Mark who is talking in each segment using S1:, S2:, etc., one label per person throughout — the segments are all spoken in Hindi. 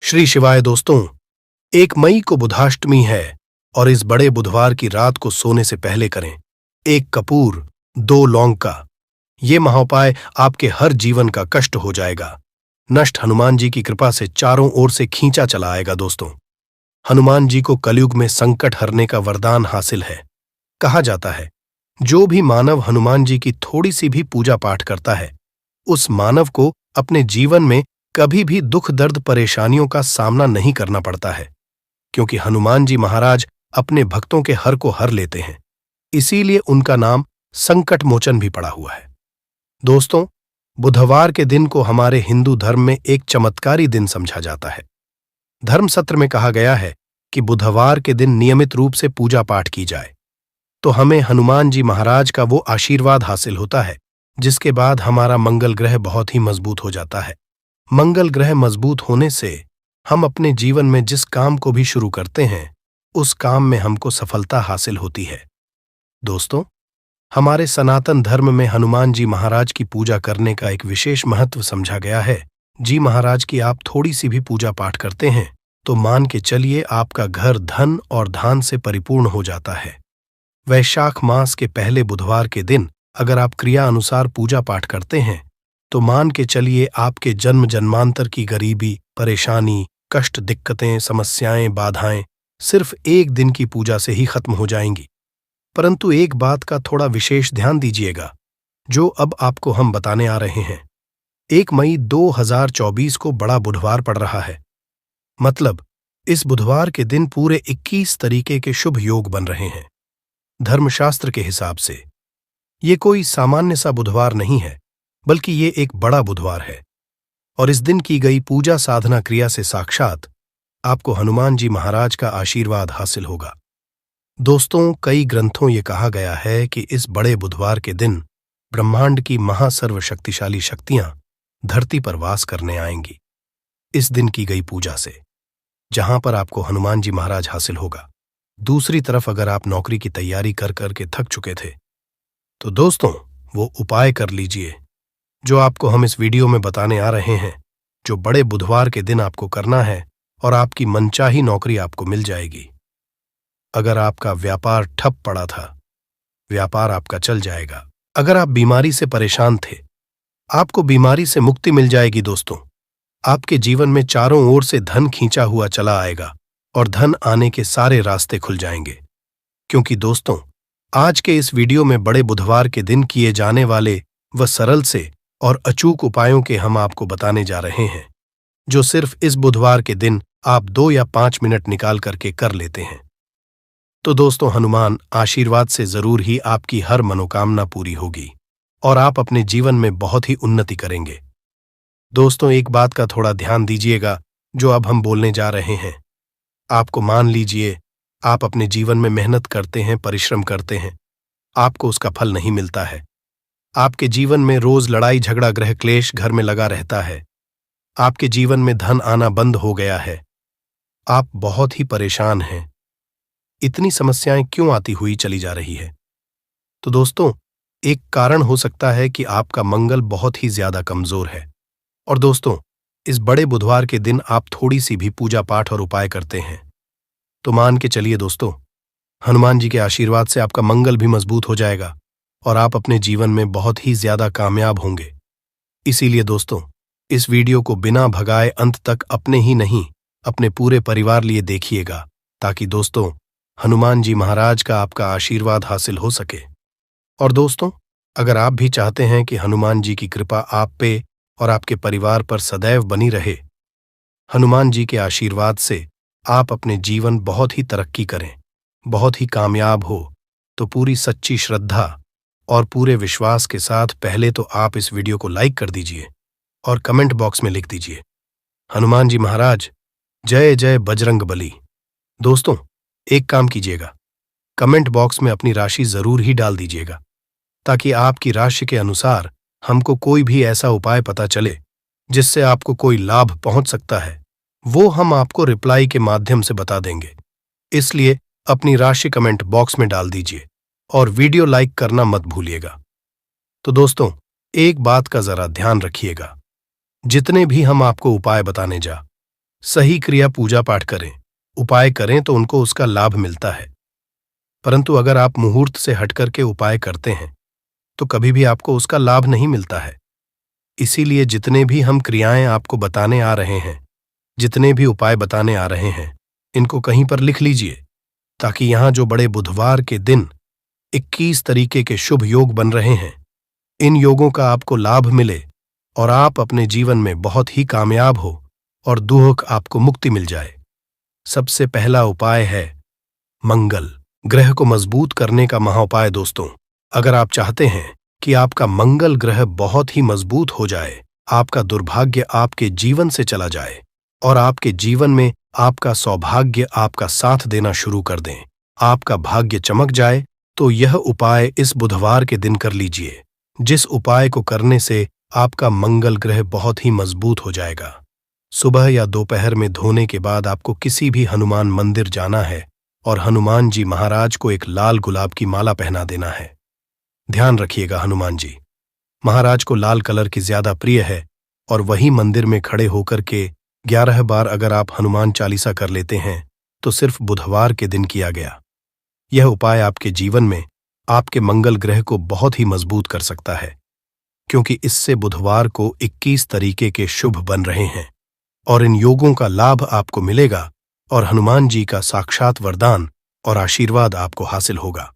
S1: श्री शिवाय दोस्तों। 1 मई को बुधाष्टमी है और इस बड़े बुधवार की रात को सोने से पहले करें 1 कपूर 2 लौंग का। ये महाउपाय आपके हर जीवन का कष्ट हो जाएगा। नष्ट हनुमान जी की कृपा से चारों ओर से खींचा चला आएगा। दोस्तों, हनुमान जी को कलयुग में संकट हरने का वरदान हासिल है। कहा जाता है, जो भी मानव हनुमान जी की थोड़ी सी भी पूजा पाठ करता है, उस मानव को अपने जीवन में कभी भी दुख दर्द परेशानियों का सामना नहीं करना पड़ता है, क्योंकि हनुमान जी महाराज अपने भक्तों के हर को हर लेते हैं। इसीलिए उनका नाम संकट मोचन भी पड़ा हुआ है। दोस्तों, बुधवार के दिन को हमारे हिंदू धर्म में एक चमत्कारी दिन समझा जाता है। धर्मसत्र में कहा गया है कि बुधवार के दिन नियमित रूप से पूजा पाठ की जाए तो हमें हनुमान जी महाराज का वो आशीर्वाद हासिल होता है, जिसके बाद हमारा मंगल ग्रह बहुत ही मजबूत हो जाता है। मंगल ग्रह मजबूत होने से हम अपने जीवन में जिस काम को भी शुरू करते हैं, उस काम में हमको सफलता हासिल होती है। दोस्तों, हमारे सनातन धर्म में हनुमान जी महाराज की पूजा करने का एक विशेष महत्व समझा गया है। जी महाराज की आप थोड़ी सी भी पूजा पाठ करते हैं तो मान के चलिए आपका घर धन और धान से परिपूर्ण हो जाता है। वैशाख मास के पहले बुधवार के दिन अगर आप क्रिया अनुसार पूजा पाठ करते हैं तो मान के चलिए आपके जन्म जन्मांतर की गरीबी, परेशानी, कष्ट, दिक्कतें, समस्याएं, बाधाएं सिर्फ 1 दिन की पूजा से ही खत्म हो जाएंगी। परंतु एक बात का थोड़ा विशेष ध्यान दीजिएगा, जो अब आपको हम बताने आ रहे हैं। 1 मई 2024 को बड़ा बुधवार पड़ रहा है। मतलब इस बुधवार के दिन पूरे 21 तरीके के शुभ योग बन रहे हैं। धर्मशास्त्र के हिसाब से ये कोई सामान्य सा बुधवार नहीं है, बल्कि ये एक बड़ा बुधवार है। और इस दिन की गई पूजा साधना क्रिया से साक्षात आपको हनुमान जी महाराज का आशीर्वाद हासिल होगा। दोस्तों, कई ग्रंथों ये कहा गया है कि इस बड़े बुधवार के दिन ब्रह्मांड की महासर्वशक्तिशाली शक्तियां धरती पर वास करने आएंगी। इस दिन की गई पूजा से जहां पर आपको हनुमान जी महाराज हासिल होगा। दूसरी तरफ अगर आप नौकरी की तैयारी कर करके थक चुके थे तो दोस्तों वो उपाय कर लीजिए जो आपको हम इस वीडियो में बताने आ रहे हैं, जो बड़े बुधवार के दिन आपको करना है और आपकी मनचाही नौकरी आपको मिल जाएगी। अगर आपका व्यापार ठप पड़ा था, व्यापार आपका चल जाएगा। अगर आप बीमारी से परेशान थे, आपको बीमारी से मुक्ति मिल जाएगी। दोस्तों, आपके जीवन में चारों ओर से धन खींचा हुआ चला आएगा और धन आने के सारे रास्ते खुल जाएंगे। क्योंकि दोस्तों, आज के इस वीडियो में बड़े बुधवार के दिन किए जाने वाले व सरल से और अचूक उपायों के हम आपको बताने जा रहे हैं, जो सिर्फ इस बुधवार के दिन आप 2 या 5 मिनट निकाल करके कर लेते हैं। तो दोस्तों, हनुमान आशीर्वाद से जरूर ही आपकी हर मनोकामना पूरी होगी और आप अपने जीवन में बहुत ही उन्नति करेंगे। दोस्तों, एक बात का थोड़ा ध्यान दीजिएगा जो अब हम बोलने जा रहे हैं। आपको मान लीजिए आप अपने जीवन में मेहनत करते हैं, परिश्रम करते हैं, आपको उसका फल नहीं मिलता है। आपके जीवन में रोज लड़ाई झगड़ा गृह क्लेश घर में लगा रहता है। आपके जीवन में धन आना बंद हो गया है। आप बहुत ही परेशान हैं। इतनी समस्याएं क्यों आती हुई चली जा रही है? तो दोस्तों, एक कारण हो सकता है कि आपका मंगल बहुत ही ज्यादा कमजोर है। और दोस्तों, इस बड़े बुधवार के दिन आप थोड़ी सी भी पूजा पाठ और उपाय करते हैं तो मान के चलिए दोस्तों, हनुमान जी के आशीर्वाद से आपका मंगल भी मजबूत हो जाएगा और आप अपने जीवन में बहुत ही ज्यादा कामयाब होंगे। इसीलिए दोस्तों, इस वीडियो को बिना भगाए अंत तक अपने ही नहीं, अपने पूरे परिवार लिए देखिएगा, ताकि दोस्तों हनुमान जी महाराज का आपका आशीर्वाद हासिल हो सके। और दोस्तों, अगर आप भी चाहते हैं कि हनुमान जी की कृपा आप पे और आपके परिवार पर सदैव बनी रहे, हनुमान जी के आशीर्वाद से आप अपने जीवन बहुत ही तरक्की करें, बहुत ही कामयाब हो, तो पूरी सच्ची श्रद्धा और पूरे विश्वास के साथ पहले तो आप इस वीडियो को लाइक कर दीजिए और कमेंट बॉक्स में लिख दीजिए, हनुमान जी महाराज जय जय बजरंग बली। दोस्तों, एक काम कीजिएगा, कमेंट बॉक्स में अपनी राशि जरूर ही डाल दीजिएगा, ताकि आपकी राशि के अनुसार हमको कोई भी ऐसा उपाय पता चले जिससे आपको कोई लाभ पहुंच सकता है, वो हम आपको रिप्लाई के माध्यम से बता देंगे। इसलिए अपनी राशि कमेंट बॉक्स में डाल दीजिए और वीडियो लाइक करना मत भूलिएगा। तो दोस्तों, एक बात का जरा ध्यान रखिएगा, जितने भी हम आपको उपाय बताने सही क्रिया पूजा पाठ करें, उपाय करें तो उनको उसका लाभ मिलता है। परंतु अगर आप मुहूर्त से हटकर के उपाय करते हैं तो कभी भी आपको उसका लाभ नहीं मिलता है। इसीलिए जितने भी हम क्रियाएं आपको बताने आ रहे हैं, जितने भी उपाय बताने आ रहे हैं, इनको कहीं पर लिख लीजिए, ताकि यहां जो बड़े बुधवार के दिन 21 तरीके के शुभ योग बन रहे हैं, इन योगों का आपको लाभ मिले और आप अपने जीवन में बहुत ही कामयाब हो और दुख आपको मुक्ति मिल जाए। सबसे पहला उपाय है मंगल ग्रह को मजबूत करने का महाउपाय। दोस्तों, अगर आप चाहते हैं कि आपका मंगल ग्रह बहुत ही मजबूत हो जाए, आपका दुर्भाग्य आपके जीवन से चला जाए और आपके जीवन में आपका सौभाग्य आपका साथ देना शुरू कर दें, आपका भाग्य चमक जाए, तो यह उपाय इस बुधवार के दिन कर लीजिए, जिस उपाय को करने से आपका मंगल ग्रह बहुत ही मजबूत हो जाएगा। सुबह या दोपहर में धोने के बाद आपको किसी भी हनुमान मंदिर जाना है और हनुमान जी महाराज को एक लाल गुलाब की माला पहना देना है। ध्यान रखिएगा, हनुमान जी महाराज को लाल कलर की ज्यादा प्रिय है और वही मंदिर में खड़े होकर के 11 बार अगर आप हनुमान चालीसा कर लेते हैं तो सिर्फ बुधवार के दिन किया गया यह उपाय आपके जीवन में आपके मंगल ग्रह को बहुत ही मजबूत कर सकता है, क्योंकि इससे बुधवार को 21 तरीके के शुभ बन रहे हैं और इन योगों का लाभ आपको मिलेगा और हनुमान जी का साक्षात वरदान और आशीर्वाद आपको हासिल होगा।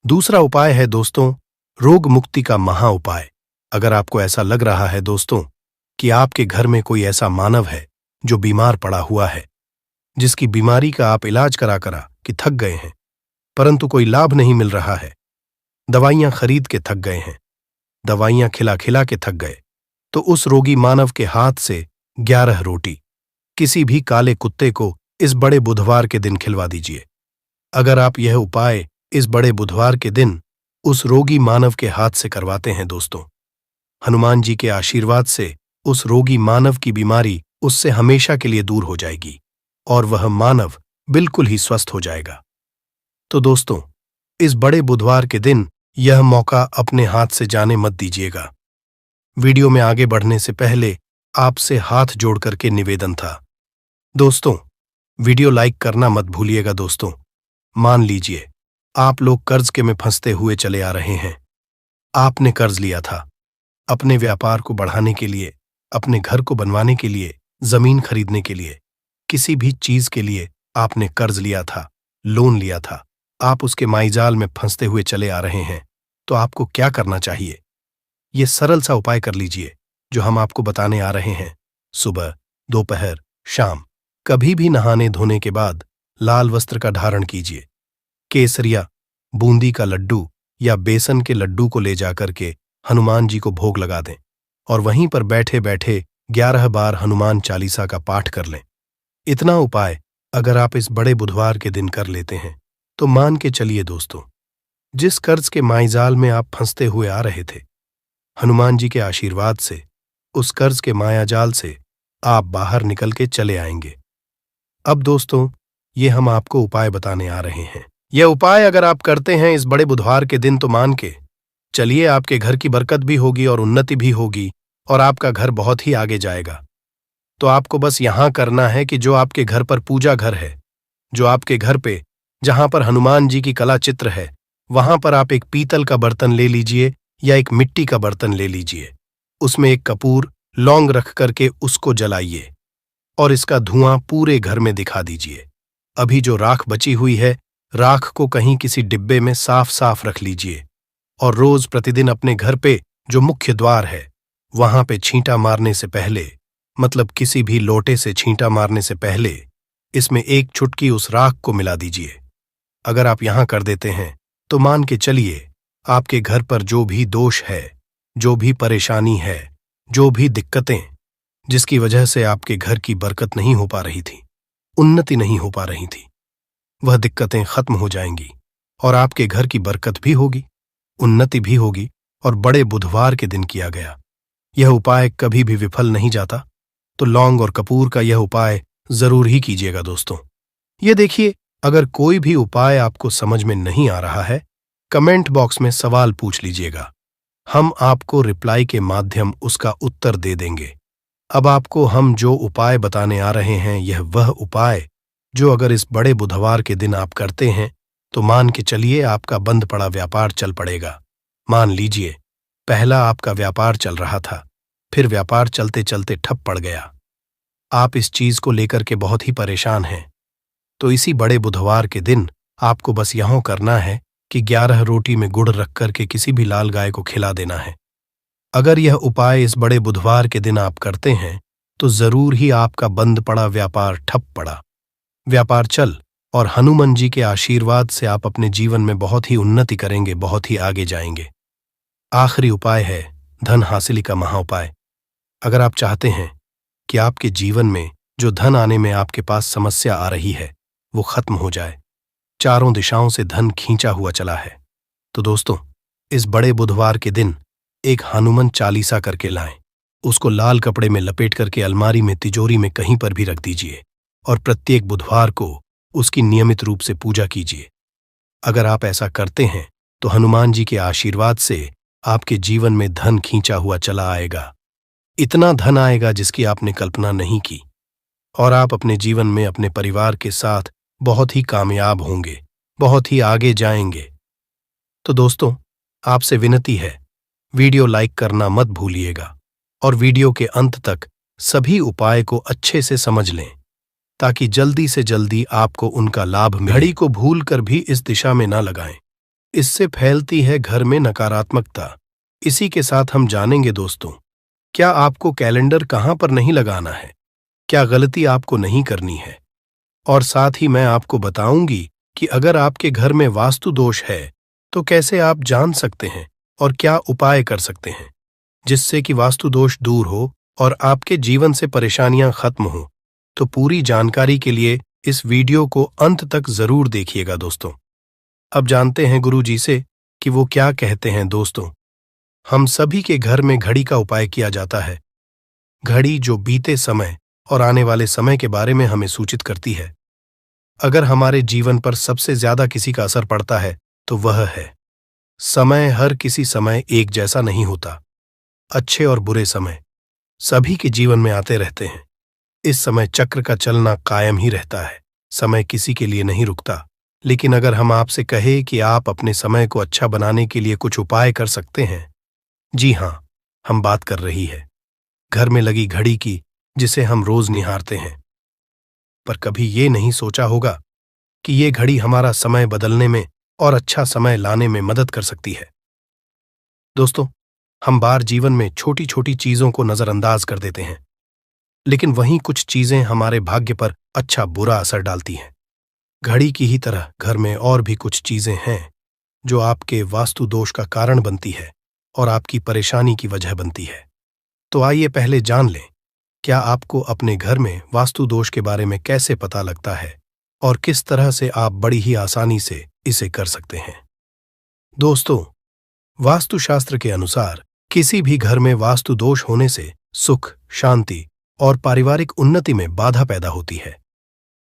S1: दूसरा उपाय है दोस्तों, रोग मुक्ति का महा उपाय। अगर आपको ऐसा लग रहा है दोस्तों कि आपके घर में कोई ऐसा मानव है जो बीमार पड़ा हुआ है, जिसकी बीमारी का आप इलाज करा कि थक गए हैं, परंतु कोई लाभ नहीं मिल रहा है, दवाइयां खरीद के थक गए हैं, दवाइयां खिला खिला के थक गए, तो उस रोगी मानव के हाथ से 11 रोटी किसी भी काले कुत्ते को इस बड़े बुधवार के दिन खिलवा दीजिए। अगर आप यह उपाय इस बड़े बुधवार के दिन उस रोगी मानव के हाथ से करवाते हैं दोस्तों, हनुमान जी के आशीर्वाद से उस रोगी मानव की बीमारी उससे हमेशा के लिए दूर हो जाएगी और वह मानव बिल्कुल ही स्वस्थ हो जाएगा। तो दोस्तों, इस बड़े बुधवार के दिन यह मौका अपने हाथ से जाने मत दीजिएगा। वीडियो में आगे बढ़ने से पहले आपसे हाथ जोड़ करके निवेदन था, दोस्तों वीडियो लाइक करना मत भूलिएगा। दोस्तों, मान लीजिए आप लोग कर्ज के में फंसते हुए चले आ रहे हैं। आपने कर्ज लिया था अपने व्यापार को बढ़ाने के लिए, अपने घर को बनवाने के लिए, जमीन खरीदने के लिए, किसी भी चीज के लिए आपने कर्ज लिया था, लोन लिया था। आप उसके माइजाल में फंसते हुए चले आ रहे हैं। तो आपको क्या करना चाहिए? ये सरल सा उपाय कर लीजिए जो हम आपको बताने आ रहे हैं। सुबह, दोपहर, शाम कभी भी नहाने धोने के बाद लाल वस्त्र का धारण कीजिए। केसरिया, बूंदी का लड्डू या बेसन के लड्डू को ले जाकर के हनुमान जी को भोग लगा दें और वहीं पर बैठे बैठे 11 बार हनुमान चालीसा का पाठ कर लें। इतना उपाय अगर आप इस बड़े बुधवार के दिन कर लेते हैं तो मान के चलिए दोस्तों, जिस कर्ज के मायाजाल में आप फंसते हुए आ रहे थे, हनुमान जी के आशीर्वाद से उस कर्ज के मायाजाल से आप बाहर निकल के चले आएंगे। अब दोस्तों, ये हम आपको उपाय बताने आ रहे हैं। यह उपाय अगर आप करते हैं इस बड़े बुधवार के दिन तो मान के चलिए आपके घर की बरकत भी होगी और उन्नति भी होगी और आपका घर बहुत ही आगे जाएगा। तो आपको बस यहां करना है कि जो आपके घर पर पूजा घर है, जो आपके घर पे जहां पर हनुमान जी की कला चित्र है, वहां पर आप एक पीतल का बर्तन ले लीजिए या एक मिट्टी का बर्तन ले लीजिए। उसमें एक कपूर, लौंग रख करके उसको जलाइए और इसका धुआं पूरे घर में दिखा दीजिए। अभी जो राख बची हुई है, राख को कहीं किसी डिब्बे में साफ साफ रख लीजिए और रोज प्रतिदिन अपने घर पे जो मुख्य द्वार है वहां पे छींटा मारने से पहले, मतलब किसी भी लोटे से छींटा मारने से पहले, इसमें एक चुटकी उस राख को मिला दीजिए। अगर आप यहां कर देते हैं तो मान के चलिए आपके घर पर जो भी दोष है, जो भी परेशानी है, जो भी दिक्कतें जिसकी वजह से आपके घर की बरकत नहीं हो पा रही थी, उन्नति नहीं हो पा रही थी, वह दिक्कतें खत्म हो जाएंगी और आपके घर की बरकत भी होगी, उन्नति भी होगी। और बड़े बुधवार के दिन किया गया यह उपाय कभी भी विफल नहीं जाता। तो लौंग और कपूर का यह उपाय जरूर ही कीजिएगा दोस्तों। ये देखिए, अगर कोई भी उपाय आपको समझ में नहीं आ रहा है, कमेंट बॉक्स में सवाल पूछ लीजिएगा, हम आपको रिप्लाई के माध्यम उसका उत्तर दे देंगे। अब आपको हम जो उपाय बताने आ रहे हैं, यह वह उपाय जो अगर इस बड़े बुधवार के दिन आप करते हैं तो मान के चलिए आपका बंद पड़ा व्यापार चल पड़ेगा। मान लीजिए पहला आपका व्यापार चल रहा था, फिर व्यापार चलते चलते ठप पड़ गया। आप इस चीज को लेकर के बहुत ही परेशान हैं। तो इसी बड़े बुधवार के दिन आपको बस यहों करना है कि 11 रोटी में गुड़ रख करके किसी भी लाल गाय को खिला देना है। अगर यह उपाय इस बड़े बुधवार के दिन आप करते हैं तो जरूर ही आपका बंद पड़ा व्यापार ठप पड़ा व्यापार चल और हनुमान जी के आशीर्वाद से आप अपने जीवन में बहुत ही उन्नति करेंगे, बहुत ही आगे जाएंगे। आखिरी उपाय है धन हासिली का महाउपाय। अगर आप चाहते हैं कि आपके जीवन में जो धन आने में आपके पास समस्या आ रही है वो खत्म हो जाए, चारों दिशाओं से धन खींचा हुआ चला है, तो दोस्तों इस बड़े बुधवार के दिन एक हनुमान चालीसा करके लाएं। उसको लाल कपड़े में लपेट करके अलमारी में, तिजोरी में कहीं पर भी रख दीजिए और प्रत्येक बुधवार को उसकी नियमित रूप से पूजा कीजिए। अगर आप ऐसा करते हैं तो हनुमान जी के आशीर्वाद से आपके जीवन में धन खींचा हुआ चला आएगा। इतना धन आएगा जिसकी आपने कल्पना नहीं की, और आप अपने जीवन में अपने परिवार के साथ बहुत ही कामयाब होंगे, बहुत ही आगे जाएंगे। तो दोस्तों आपसे विनती है, वीडियो लाइक करना मत भूलिएगा और वीडियो के अंत तक सभी उपाय को अच्छे से समझ लें ताकि जल्दी से जल्दी आपको उनका लाभ मिले। घड़ी को भूल कर भी इस दिशा में ना लगाएं, इससे फैलती है घर में नकारात्मकता। इसी के साथ हम जानेंगे दोस्तों, क्या आपको कैलेंडर कहां पर नहीं लगाना है, क्या गलती आपको नहीं करनी है, और साथ ही मैं आपको बताऊंगी कि अगर आपके घर में वास्तु दोष है तो कैसे आप जान सकते हैं और क्या उपाय कर सकते हैं जिससे कि वास्तु दोष दूर हो और आपके जीवन से परेशानियां खत्म हो। तो पूरी जानकारी के लिए इस वीडियो को अंत तक जरूर देखिएगा दोस्तों। अब जानते हैं गुरु जी से कि वो क्या कहते हैं। दोस्तों हम सभी के घर में घड़ी का उपाय किया जाता है। घड़ी जो बीते समय और आने वाले समय के बारे में हमें सूचित करती है। अगर हमारे जीवन पर सबसे ज्यादा किसी का असर पड़ता है तो वह है समय। हर किसी समय एक जैसा नहीं होता। अच्छे और बुरे समय सभी के जीवन में आते रहते हैं। इस समय चक्र का चलना कायम ही रहता है, समय किसी के लिए नहीं रुकता। लेकिन अगर हम आपसे कहें कि आप अपने समय को अच्छा बनाने के लिए कुछ उपाय कर सकते हैं, जी हां, हम बात कर रही है घर में लगी घड़ी की जिसे हम रोज निहारते हैं। पर कभी ये नहीं सोचा होगा कि ये घड़ी हमारा समय बदलने में और अच्छा समय लाने में मदद कर सकती है। दोस्तों हम बार जीवन में छोटी छोटी चीजों को नजरअंदाज कर देते हैं, लेकिन वहीं कुछ चीजें हमारे भाग्य पर अच्छा बुरा असर डालती हैं। घड़ी की ही तरह घर में और भी कुछ चीजें हैं जो आपके वास्तु दोष का कारण बनती है और आपकी परेशानी की वजह बनती है। तो आइए पहले जान लें, क्या आपको अपने घर में वास्तु दोष के बारे में कैसे पता लगता है और किस तरह से आप बड़ी ही आसानी से इसे कर सकते हैं। दोस्तों वास्तुशास्त्र के अनुसार किसी भी घर में वास्तु दोष होने से सुख, शांति और पारिवारिक उन्नति में बाधा पैदा होती है।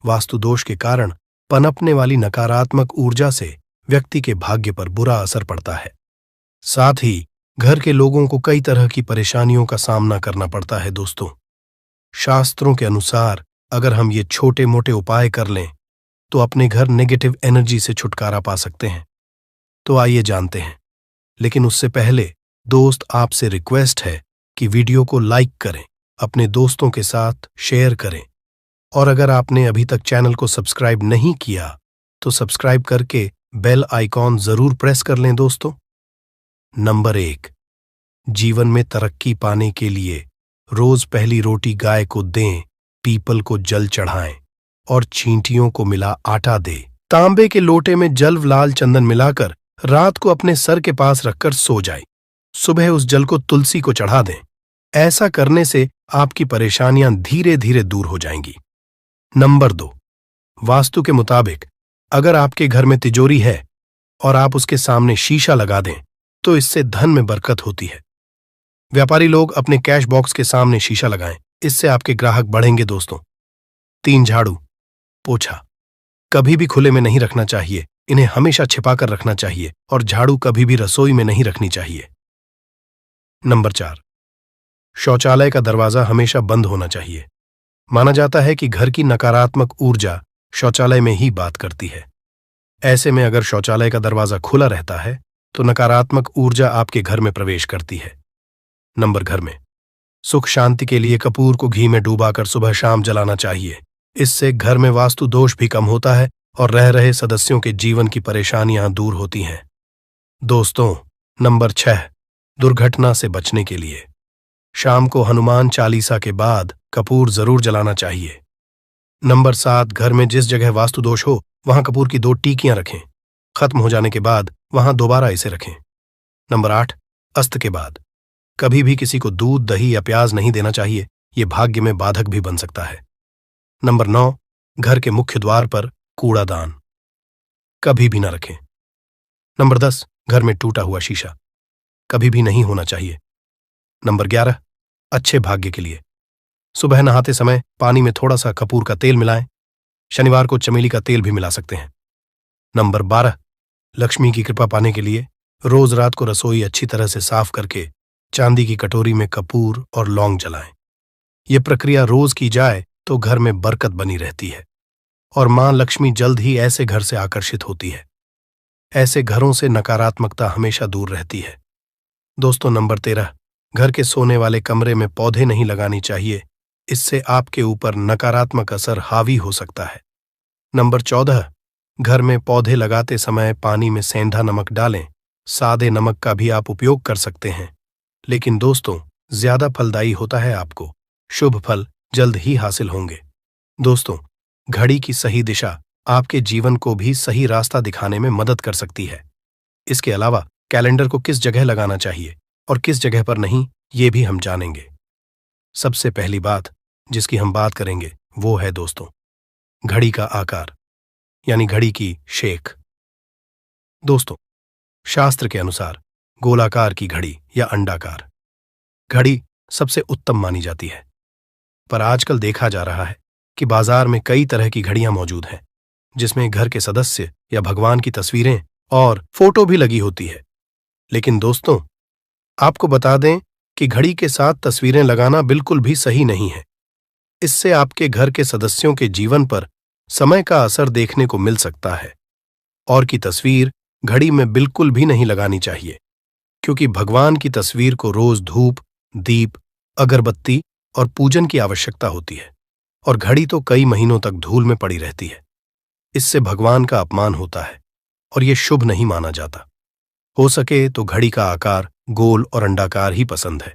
S1: वास्तु दोष के कारण पनपने वाली नकारात्मक ऊर्जा से व्यक्ति के भाग्य पर बुरा असर पड़ता है। साथ ही घर के लोगों को कई तरह की परेशानियों का सामना करना पड़ता है। दोस्तों शास्त्रों के अनुसार अगर हम ये छोटे मोटे उपाय कर लें तो अपने घर नेगेटिव एनर्जी से छुटकारा पा सकते हैं। तो आइए जानते हैं, लेकिन उससे पहले दोस्त आपसे रिक्वेस्ट है कि वीडियो को लाइक करें, अपने दोस्तों के साथ शेयर करें, और अगर आपने अभी तक चैनल को सब्सक्राइब नहीं किया तो सब्सक्राइब करके बेल आइकॉन जरूर प्रेस कर लें। दोस्तों नंबर 1, जीवन में तरक्की पाने के लिए रोज पहली रोटी गाय को दें, पीपल को जल चढ़ाएं और चींटियों को मिला आटा दे। तांबे के लोटे में जल लाल चंदन मिलाकर रात को अपने सर के पास रखकर सो जाए। सुबह उस जल को तुलसी को चढ़ा दें। ऐसा करने से आपकी परेशानियां धीरे धीरे दूर हो जाएंगी। नंबर 2, वास्तु के मुताबिक अगर आपके घर में तिजोरी है और आप उसके सामने शीशा लगा दें तो इससे धन में बरकत होती है। व्यापारी लोग अपने कैश बॉक्स के सामने शीशा लगाएं, इससे आपके ग्राहक बढ़ेंगे। दोस्तों 3, झाड़ू पोछा कभी भी खुले में नहीं रखना चाहिए, इन्हें हमेशा छिपाकर रखना चाहिए, और झाड़ू कभी भी रसोई में नहीं रखनी चाहिए। नंबर 4, शौचालय का दरवाजा हमेशा बंद होना चाहिए। माना जाता है कि घर की नकारात्मक ऊर्जा शौचालय में ही बात करती है। ऐसे में अगर शौचालय का दरवाजा खुला रहता है तो नकारात्मक ऊर्जा आपके घर में प्रवेश करती है। नंबर घर में सुख शांति के लिए कपूर को घी में डूबाकर सुबह शाम जलाना चाहिए। इससे घर में वास्तु दोष भी कम होता है और रह रहे सदस्यों के जीवन की परेशानियां दूर होती हैं। दोस्तों, नंबर 6, दुर्घटना से बचने के लिए शाम को हनुमान चालीसा के बाद कपूर जरूर जलाना चाहिए। नंबर 7, घर में जिस जगह वास्तु दोष हो वहां कपूर की 2 टीकियां रखें। खत्म हो जाने के बाद वहां दोबारा इसे रखें। नंबर 8, अस्त के बाद कभी भी किसी को दूध, दही या प्याज नहीं देना चाहिए, ये भाग्य में बाधक भी बन सकता है। नंबर 9, घर के मुख्य द्वार पर कूड़ादान कभी भी न रखें। नंबर 10, घर में टूटा हुआ शीशा कभी भी नहीं होना चाहिए। नंबर 11, अच्छे भाग्य के लिए सुबह नहाते समय पानी में थोड़ा सा कपूर का तेल मिलाएं। शनिवार को चमेली का तेल भी मिला सकते हैं। नंबर 12, लक्ष्मी की कृपा पाने के लिए रोज रात को रसोई अच्छी तरह से साफ करके चांदी की कटोरी में कपूर और लौंग जलाएं। यह प्रक्रिया रोज की जाए तो घर में बरकत बनी रहती है और मां लक्ष्मी जल्द ही ऐसे घर से आकर्षित होती है। ऐसे घरों से नकारात्मकता हमेशा दूर रहती है। दोस्तों, नंबर 13, घर के सोने वाले कमरे में पौधे नहीं लगानी चाहिए, इससे आपके ऊपर नकारात्मक असर हावी हो सकता है। नंबर 14, घर में पौधे लगाते समय पानी में सेंधा नमक डालें। सादे नमक का भी आप उपयोग कर सकते हैं, लेकिन दोस्तों ज्यादा फलदायी होता है। आपको शुभ फल जल्द ही हासिल होंगे। दोस्तों, घड़ी की सही दिशा आपके जीवन को भी सही रास्ता दिखाने में मदद कर सकती है। इसके अलावा कैलेंडर को किस जगह लगाना चाहिए और किस जगह पर नहीं, ये भी हम जानेंगे। सबसे पहली बात जिसकी हम बात करेंगे वो है दोस्तों घड़ी का आकार, यानी घड़ी की शेख। दोस्तों, शास्त्र के अनुसार गोलाकार की घड़ी या अंडाकार घड़ी सबसे उत्तम मानी जाती है, पर आजकल देखा जा रहा है कि बाजार में कई तरह की घड़ियां मौजूद हैं जिसमें घर के सदस्य या भगवान की तस्वीरें और फोटो भी लगी होती है। लेकिन दोस्तों, आपको बता दें कि घड़ी के साथ तस्वीरें लगाना बिल्कुल भी सही नहीं है। इससे आपके घर के सदस्यों के जीवन पर समय का असर देखने को मिल सकता है। और की तस्वीर घड़ी में बिल्कुल भी नहीं लगानी चाहिए, क्योंकि भगवान की तस्वीर को रोज धूप, दीप, अगरबत्ती और पूजन की आवश्यकता होती है और घड़ी तो कई महीनों तक धूल में पड़ी रहती है। इससे भगवान का अपमान होता है और यह शुभ नहीं माना जाता। हो सके तो घड़ी का आकार गोल और अंडाकार ही पसंद है।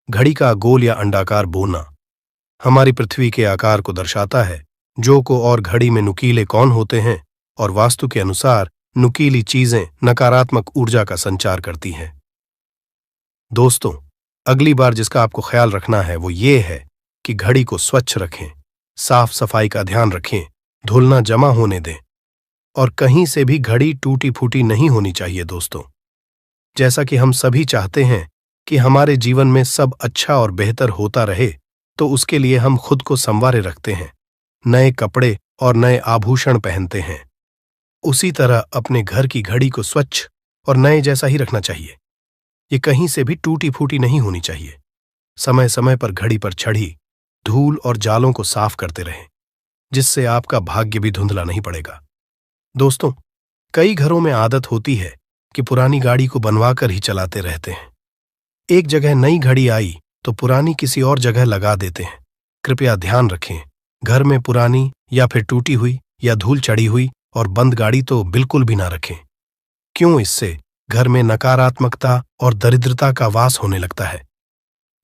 S1: घड़ी का गोल या अंडाकार बोना हमारी पृथ्वी के आकार को दर्शाता है, जो को और घड़ी में नुकीले कौन होते हैं और वास्तु के अनुसार नुकीली चीजें नकारात्मक ऊर्जा का संचार करती हैं। दोस्तों, अगली बार जिसका आपको ख्याल रखना है वो ये है कि घड़ी को स्वच्छ रखें, साफ सफाई का ध्यान रखें, धूल ना जमा होने दें और कहीं से भी घड़ी टूटी फूटी नहीं होनी चाहिए। दोस्तों, जैसा कि हम सभी चाहते हैं कि हमारे जीवन में सब अच्छा और बेहतर होता रहे, तो उसके लिए हम खुद को संवारे रखते हैं, नए कपड़े और नए आभूषण पहनते हैं। उसी तरह अपने घर की घड़ी को स्वच्छ और नए जैसा ही रखना चाहिए। ये कहीं से भी टूटी फूटी नहीं होनी चाहिए। समय समय पर घड़ी पर चढ़ी धूल और जालों को साफ करते रहें, जिससे आपका भाग्य भी धुंधला नहीं पड़ेगा। दोस्तों, कई घरों में आदत होती है कि पुरानी गाड़ी को बनवाकर ही चलाते रहते हैं। एक जगह नई घड़ी आई तो पुरानी किसी और जगह लगा देते हैं। कृपया ध्यान रखें, घर में पुरानी या फिर टूटी हुई या धूल चढ़ी हुई और बंद गाड़ी तो बिल्कुल भी ना रखें। क्यों? इससे घर में नकारात्मकता और दरिद्रता का वास होने लगता है।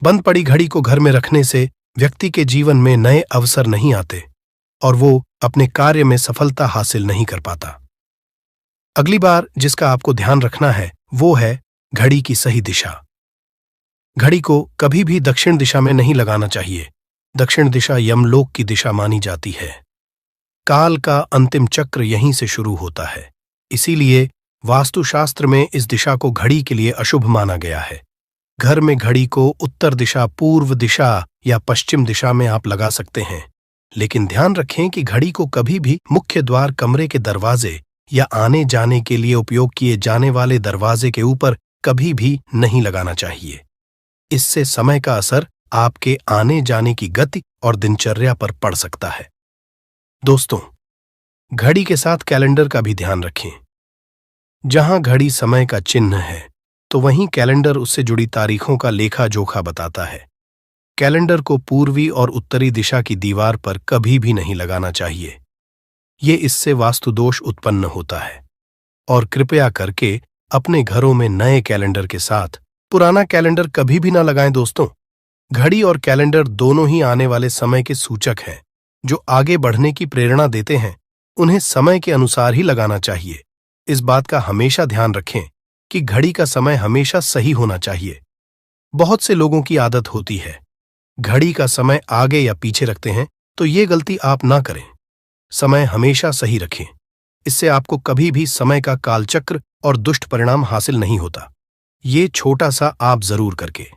S1: बंद पड़ी घड़ी को घर में रखने से व्यक्ति के जीवन में नए अवसर नहीं आते और वो अपने कार्य में सफलता हासिल नहीं कर पाता। अगली बार जिसका आपको ध्यान रखना है वो है घड़ी की सही दिशा। घड़ी को कभी भी दक्षिण दिशा में नहीं लगाना चाहिए। दक्षिण दिशा यमलोक की दिशा मानी जाती है। काल का अंतिम चक्र यहीं से शुरू होता है। इसीलिए वास्तुशास्त्र में इस दिशा को घड़ी के लिए अशुभ माना गया है। घर में घड़ी को उत्तर दिशा, पूर्व दिशा या पश्चिम दिशा में आप लगा सकते हैं, लेकिन ध्यान रखें कि घड़ी को कभी भी मुख्य द्वार, कमरे के दरवाजे या आने जाने के लिए उपयोग किए जाने वाले दरवाजे के ऊपर कभी भी नहीं लगाना चाहिए। इससे समय का असर आपके आने जाने की गति और दिनचर्या पर पड़ सकता है। दोस्तों, घड़ी के साथ कैलेंडर का भी ध्यान रखें। जहां घड़ी समय का चिन्ह है, तो वहीं कैलेंडर उससे जुड़ी तारीखों का लेखा जोखा बताता है। कैलेंडर को पूर्वी और उत्तरी दिशा की दीवार पर कभी भी नहीं लगाना चाहिए। ये इससे वास्तु दोष उत्पन्न होता है। और कृपया करके अपने घरों में नए कैलेंडर के साथ पुराना कैलेंडर कभी भी ना लगाएं। दोस्तों, घड़ी और कैलेंडर दोनों ही आने वाले समय के सूचक हैं, जो आगे बढ़ने की प्रेरणा देते हैं। उन्हें समय के अनुसार ही लगाना चाहिए। इस बात का हमेशा ध्यान रखें कि घड़ी का समय हमेशा सही होना चाहिए। बहुत से लोगों की आदत होती है घड़ी का समय आगे या पीछे रखते हैं, तो ये गलती आप ना करें। समय हमेशा सही रखें। इससे आपको कभी भी समय का कालचक्र और दुष्ट परिणाम हासिल नहीं होता। ये छोटा सा आप जरूर करके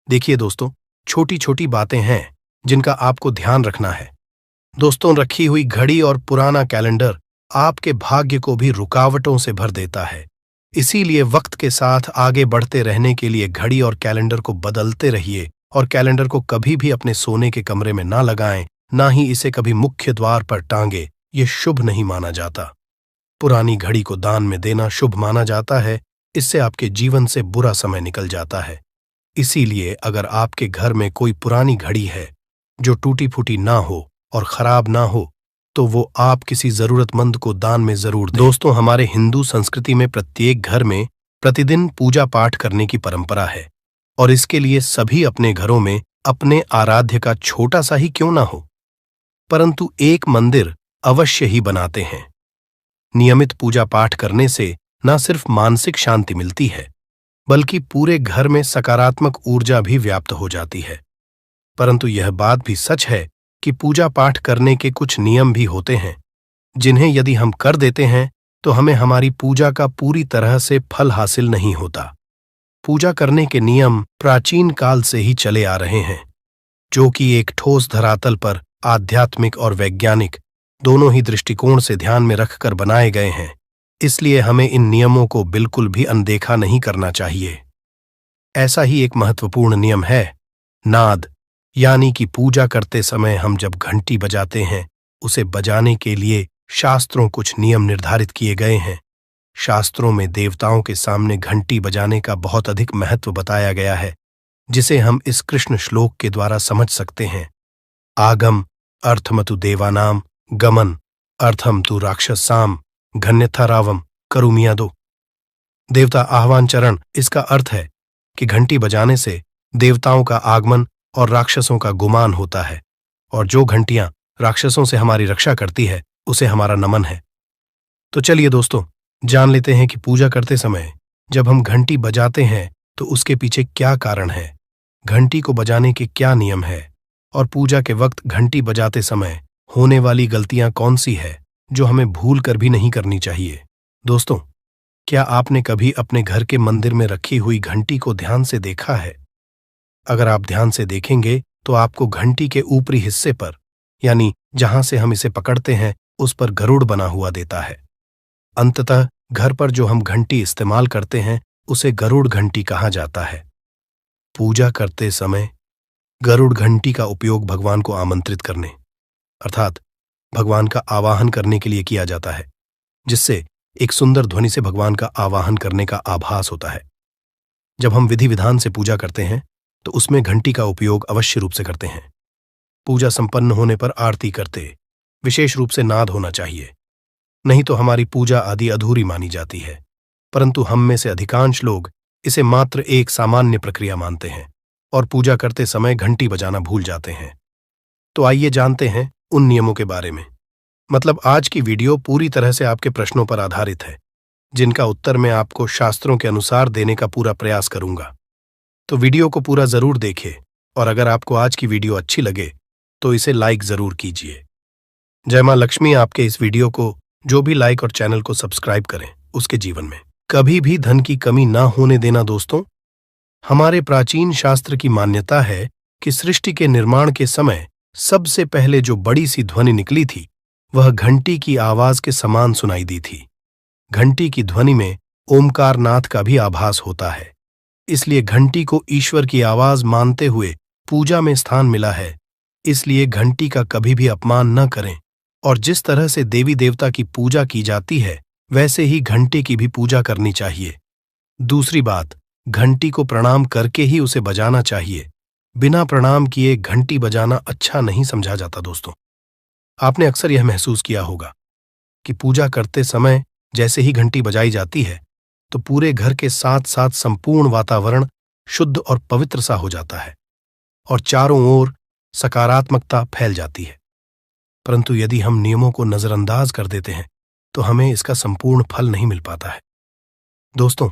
S1: देखिए। दोस्तों, छोटी छोटी बातें हैं जिनका आपको ध्यान रखना है। दोस्तों, रखी हुई घड़ी और पुराना कैलेंडर आपके भाग्य को भी रुकावटों से भर देता है। इसीलिए वक्त के साथ आगे बढ़ते रहने के लिए घड़ी और कैलेंडर को बदलते रहिए। और कैलेंडर को कभी भी अपने सोने के कमरे में ना लगाएं, ना ही इसे कभी मुख्य द्वार पर टांगे। ये शुभ नहीं माना जाता। पुरानी घड़ी को दान में देना शुभ माना जाता है। इससे आपके जीवन से बुरा समय निकल जाता है। इसीलिए अगर आपके घर में कोई पुरानी घड़ी है जो टूटी फूटी ना हो और खराब ना हो, तो वो आप किसी जरूरतमंद को दान में जरूर दें। दोस्तों, हमारे हिंदू संस्कृति में प्रत्येक घर में प्रतिदिन पूजा पाठ करने की परंपरा है। और इसके लिए सभी अपने घरों में अपने आराध्य का छोटा सा ही क्यों ना हो, परंतु एक मंदिर अवश्य ही बनाते हैं। नियमित पूजा पाठ करने से न सिर्फ मानसिक शांति मिलती है, बल्कि पूरे घर में सकारात्मक ऊर्जा भी व्याप्त हो जाती है। परंतु यह बात भी सच है कि पूजा पाठ करने के कुछ नियम भी होते हैं, जिन्हें यदि हम कर देते हैं तो हमें हमारी पूजा का पूरी तरह से फल हासिल नहीं होता। पूजा करने के नियम प्राचीन काल से ही चले आ रहे हैं, जो कि एक ठोस धरातल पर आध्यात्मिक और वैज्ञानिक दोनों ही दृष्टिकोण से ध्यान में रखकर बनाए गए हैं। इसलिए हमें इन नियमों को बिल्कुल भी अनदेखा नहीं करना चाहिए। ऐसा ही एक महत्वपूर्ण नियम है नाद, यानी कि पूजा करते समय हम जब घंटी बजाते हैं, उसे बजाने के लिए शास्त्रों कुछ नियम निर्धारित किए गए हैं। शास्त्रों में देवताओं के सामने घंटी बजाने का बहुत अधिक महत्व बताया गया है, जिसे हम इस कृष्ण श्लोक के द्वारा समझ सकते हैं। आगम अर्थमतु देवानाम गमन अर्थम तु राक्षसाम घन्यथा रावम करुमियादो। देवता आह्वान चरण, इसका अर्थ है कि घंटी बजाने से देवताओं का आगमन और राक्षसों का गुमान होता है, और जो घंटियां राक्षसों से हमारी रक्षा करती है उसे हमारा नमन है। तो चलिए दोस्तों, जान लेते हैं कि पूजा करते समय जब हम घंटी बजाते हैं तो उसके पीछे क्या कारण है, घंटी को बजाने के क्या नियम है, और पूजा के वक्त घंटी बजाते समय होने वाली गलतियां कौन सी है जो हमें भूल कर भी नहीं करनी चाहिए। दोस्तों, क्या आपने कभी अपने घर के मंदिर में रखी हुई घंटी को ध्यान से देखा है? अगर आप ध्यान से देखेंगे तो आपको घंटी के ऊपरी हिस्से पर, यानी जहां से हम इसे पकड़ते हैं, उस पर गरुड़ बना हुआ देता है। अंततः घर पर जो हम घंटी इस्तेमाल करते हैं उसे गरुड़ घंटी कहा जाता है। पूजा करते समय गरुड़ घंटी का उपयोग भगवान को आमंत्रित करने, अर्थात भगवान का आवाहन करने के लिए किया जाता है, जिससे एक सुंदर ध्वनि से भगवान का आवाहन करने का आभास होता है। जब हम विधि विधान से पूजा करते हैं तो उसमें घंटी का उपयोग अवश्य रूप से करते हैं। पूजा संपन्न होने पर आरती करते विशेष रूप से नाद होना चाहिए, नहीं तो हमारी पूजा आदि अधूरी मानी जाती है। परंतु हम में से अधिकांश लोग इसे मात्र एक सामान्य प्रक्रिया मानते हैं और पूजा करते समय घंटी बजाना भूल जाते हैं। तो आइए जानते हैं उन नियमों के बारे में। मतलब आज की वीडियो पूरी तरह से आपके प्रश्नों पर आधारित है, जिनका उत्तर मैं आपको शास्त्रों के अनुसार देने का पूरा प्रयास करूंगा। तो वीडियो को पूरा जरूर देखें, और अगर आपको आज की वीडियो अच्छी लगे तो इसे लाइक जरूर कीजिए। जय मां लक्ष्मी आपके इस वीडियो को जो भी लाइक और चैनल को सब्सक्राइब करें, उसके जीवन में कभी भी धन की कमी ना होने देना। दोस्तों, हमारे प्राचीन शास्त्र की मान्यता है कि सृष्टि के निर्माण के समय सबसे पहले जो बड़ी सी ध्वनि निकली थी वह घंटी की आवाज के समान सुनाई दी थी। घंटी की ध्वनि में ओमकार नाथ का भी आभास होता है, इसलिए घंटी को ईश्वर की आवाज मानते हुए पूजा में स्थान मिला है, इसलिए घंटी का कभी भी अपमान न करें और जिस तरह से देवी देवता की पूजा की जाती है वैसे ही घंटी की भी पूजा करनी चाहिए। दूसरी बात, घंटी को प्रणाम करके ही उसे बजाना चाहिए। बिना प्रणाम किए घंटी बजाना अच्छा नहीं समझा जाता। दोस्तों, आपने अक्सर यह महसूस किया होगा कि पूजा करते समय जैसे ही घंटी बजाई जाती है तो पूरे घर के साथ साथ संपूर्ण वातावरण शुद्ध और पवित्र सा हो जाता है और चारों ओर सकारात्मकता फैल जाती है। परंतु यदि हम नियमों को नजरअंदाज कर देते हैं तो हमें इसका संपूर्ण फल नहीं मिल पाता है। दोस्तों,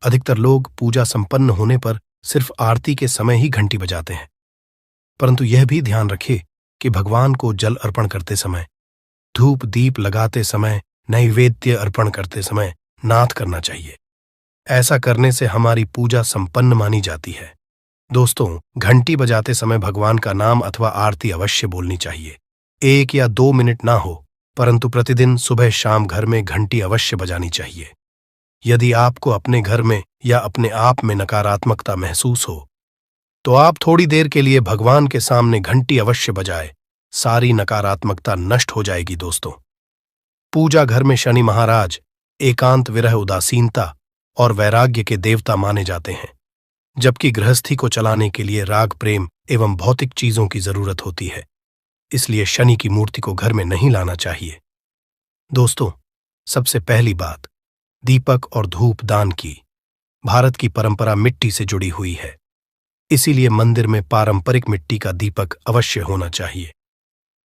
S1: अधिकतर लोग पूजा संपन्न होने पर सिर्फ आरती के समय ही घंटी बजाते हैं, परंतु यह भी ध्यान रखिए कि भगवान को जल अर्पण करते समय, धूप दीप लगाते समय, नैवेद्य अर्पण करते समय नाद करना चाहिए। ऐसा करने से हमारी पूजा संपन्न मानी जाती है। दोस्तों, घंटी बजाते समय भगवान का नाम अथवा आरती अवश्य बोलनी चाहिए। 1 या 2 मिनट ना हो, परंतु प्रतिदिन सुबह शाम घर में घंटी अवश्य बजानी चाहिए। यदि आपको अपने घर में या अपने आप में नकारात्मकता महसूस हो तो आप थोड़ी देर के लिए भगवान के सामने घंटी अवश्य बजाए, सारी नकारात्मकता नष्ट हो जाएगी। दोस्तों, पूजा घर में शनि महाराज एकांत, विरह, उदासीनता और वैराग्य के देवता माने जाते हैं, जबकि गृहस्थी को चलाने के लिए राग, प्रेम एवं भौतिक चीजों की जरूरत होती है। इसलिए शनि की मूर्ति को घर में नहीं लाना चाहिए। दोस्तों, सबसे पहली बात, दीपक और धूप दान की। भारत की परंपरा मिट्टी से जुड़ी हुई है, इसीलिए मंदिर में पारंपरिक मिट्टी का दीपक अवश्य होना चाहिए।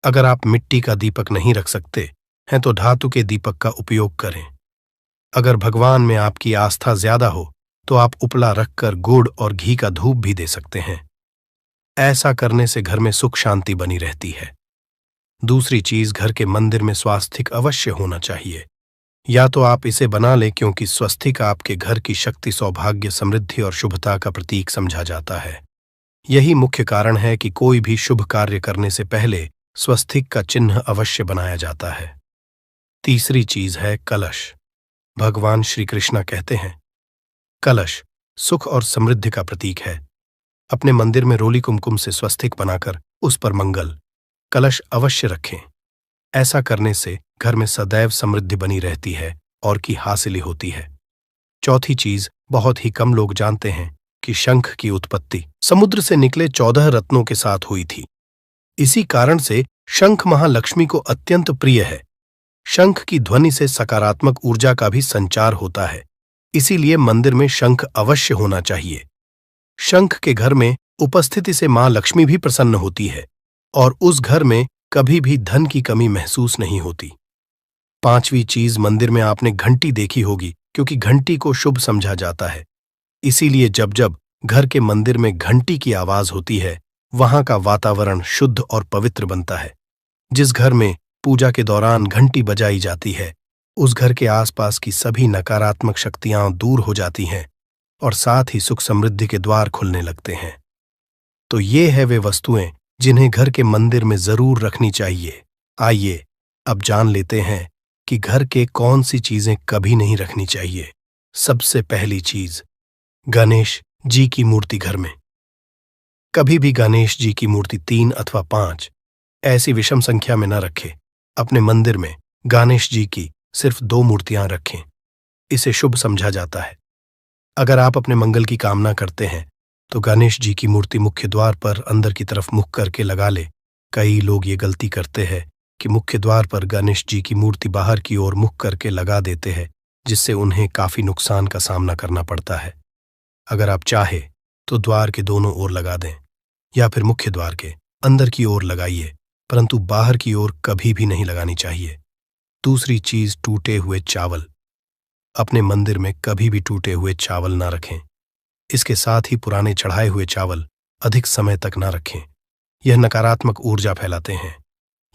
S1: अगर आप मिट्टी का दीपक नहीं रख सकते हैं तो धातु के दीपक का उपयोग करें। अगर भगवान में आपकी आस्था ज्यादा हो तो आप उपला रखकर गुड़ और घी का धूप भी दे सकते हैं। ऐसा करने से घर में सुख शांति बनी रहती है। दूसरी चीज, घर के मंदिर में स्वास्तिक अवश्य होना चाहिए। या तो आप इसे बना लें, क्योंकि स्वस्तिक आपके घर की शक्ति, सौभाग्य, समृद्धि और शुभता का प्रतीक समझा जाता है। यही मुख्य कारण है कि कोई भी शुभ कार्य करने से पहले स्वस्तिक का चिन्ह अवश्य बनाया जाता है। तीसरी चीज है कलश। भगवान श्री कृष्ण कहते हैं, कलश सुख और समृद्धि का प्रतीक है। अपने मंदिर में रोली कुमकुम से स्वस्तिक बनाकर उस पर मंगल कलश अवश्य रखें। ऐसा करने से घर में सदैव समृद्धि बनी रहती है और की हासिली होती है। चौथी चीज, बहुत ही कम लोग जानते हैं कि शंख की उत्पत्ति समुद्र से निकले 14 रत्नों के साथ हुई थी। इसी कारण से शंख महालक्ष्मी को अत्यंत प्रिय है। शंख की ध्वनि से सकारात्मक ऊर्जा का भी संचार होता है, इसीलिए मंदिर में शंख अवश्य होना चाहिए। शंख के घर में उपस्थिति से मां लक्ष्मी भी प्रसन्न होती है और उस घर में कभी भी धन की कमी महसूस नहीं होती। पांचवी चीज, मंदिर में आपने घंटी देखी होगी, क्योंकि घंटी को शुभ समझा जाता है। इसीलिए जब जब घर के मंदिर में घंटी की आवाज होती है वहां का वातावरण शुद्ध और पवित्र बनता है। जिस घर में पूजा के दौरान घंटी बजाई जाती है उस घर के आसपास की सभी नकारात्मक शक्तियां दूर हो जाती हैं और साथ ही सुख समृद्धि के द्वार खुलने लगते हैं। तो ये है वे वस्तुएं जिन्हें घर के मंदिर में जरूर रखनी चाहिए। आइए अब जान लेते हैं कि घर के कौन सी चीजें कभी नहीं रखनी चाहिए। सबसे पहली चीज, गणेश जी की मूर्ति घर में। कभी भी गणेश जी की मूर्ति 3 अथवा 5 ऐसी विषम संख्या में न रखें। अपने मंदिर में गणेश जी की सिर्फ 2 मूर्तियां रखें, इसे शुभ समझा जाता है। अगर आप अपने मंगल की कामना करते हैं तो गणेश जी की मूर्ति मुख्य द्वार पर अंदर की तरफ मुख करके लगा ले। कई लोग ये गलती करते हैं कि मुख्य द्वार पर गणेश जी की मूर्ति बाहर की ओर मुख करके लगा देते हैं, जिससे उन्हें काफी नुकसान का सामना करना पड़ता है। अगर आप चाहे तो द्वार के दोनों ओर लगा दें या फिर मुख्य द्वार के अंदर की ओर लगाइए, परंतु बाहर की ओर कभी भी नहीं लगानी चाहिए। दूसरी चीज, टूटे हुए चावल। अपने मंदिर में कभी भी टूटे हुए चावल ना रखें। इसके साथ ही पुराने चढ़ाए हुए चावल अधिक समय तक ना रखें, यह नकारात्मक ऊर्जा फैलाते हैं।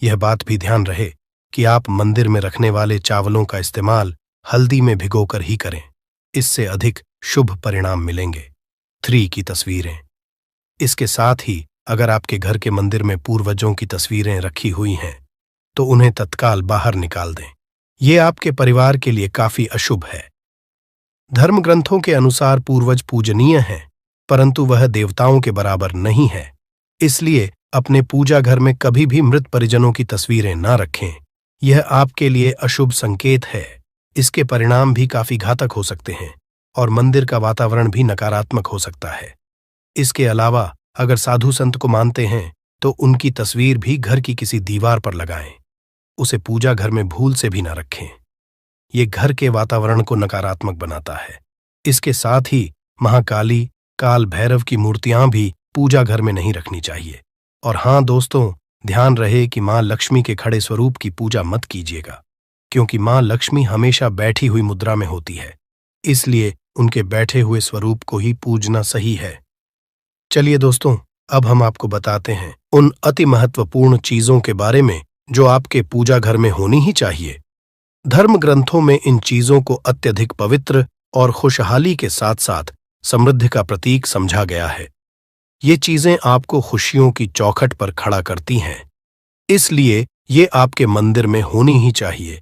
S1: यह बात भी ध्यान रहे कि आप मंदिर में रखने वाले चावलों का इस्तेमाल हल्दी में भिगोकर ही करें, इससे अधिक शुभ परिणाम मिलेंगे। 3 की तस्वीरें। इसके साथ ही अगर आपके घर के मंदिर में पूर्वजों की तस्वीरें रखी हुई हैं तो उन्हें तत्काल बाहर निकाल दें। ये आपके परिवार के लिए काफी अशुभ है। धर्म ग्रंथों के अनुसार पूर्वज पूजनीय हैं, परंतु वह देवताओं के बराबर नहीं है। इसलिए अपने पूजा घर में कभी भी मृत परिजनों की तस्वीरें ना रखें। यह आपके लिए अशुभ संकेत है। इसके परिणाम भी काफी घातक हो सकते हैं और मंदिर का वातावरण भी नकारात्मक हो सकता है। इसके अलावा अगर साधु संत को मानते हैं तो उनकी तस्वीर भी घर की किसी दीवार पर लगाएं। उसे पूजा घर में भूल से भी ना रखें। ये घर के वातावरण को नकारात्मक बनाता है। इसके साथ ही महाकाली, काल भैरव की मूर्तियां भी पूजा घर में नहीं रखनी चाहिए। और हाँ दोस्तों, ध्यान रहे कि मां लक्ष्मी के खड़े स्वरूप की पूजा मत कीजिएगा, क्योंकि मां लक्ष्मी हमेशा बैठी हुई मुद्रा में होती है। इसलिए उनके बैठे हुए स्वरूप को ही पूजना सही है। चलिए दोस्तों, अब हम आपको बताते हैं उन अति महत्वपूर्ण चीजों के बारे में जो आपके पूजा घर में होनी ही चाहिए। धर्म ग्रंथों में इन चीजों को अत्यधिक पवित्र और खुशहाली के साथ साथ समृद्धि का प्रतीक समझा गया है। ये चीजें आपको खुशियों की चौखट पर खड़ा करती हैं, इसलिए ये आपके मंदिर में होनी ही चाहिए।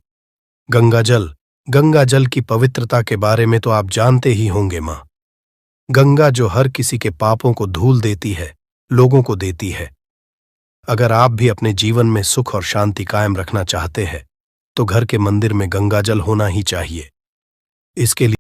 S1: गंगा जल की पवित्रता के बारे में तो आप जानते ही होंगे। मां गंगा जो हर किसी के पापों को धूल देती है, लोगों को देती है। अगर आप भी अपने जीवन में सुख और शांति कायम रखना चाहते हैं तो घर के मंदिर में गंगा जल होना ही चाहिए। इसके लिए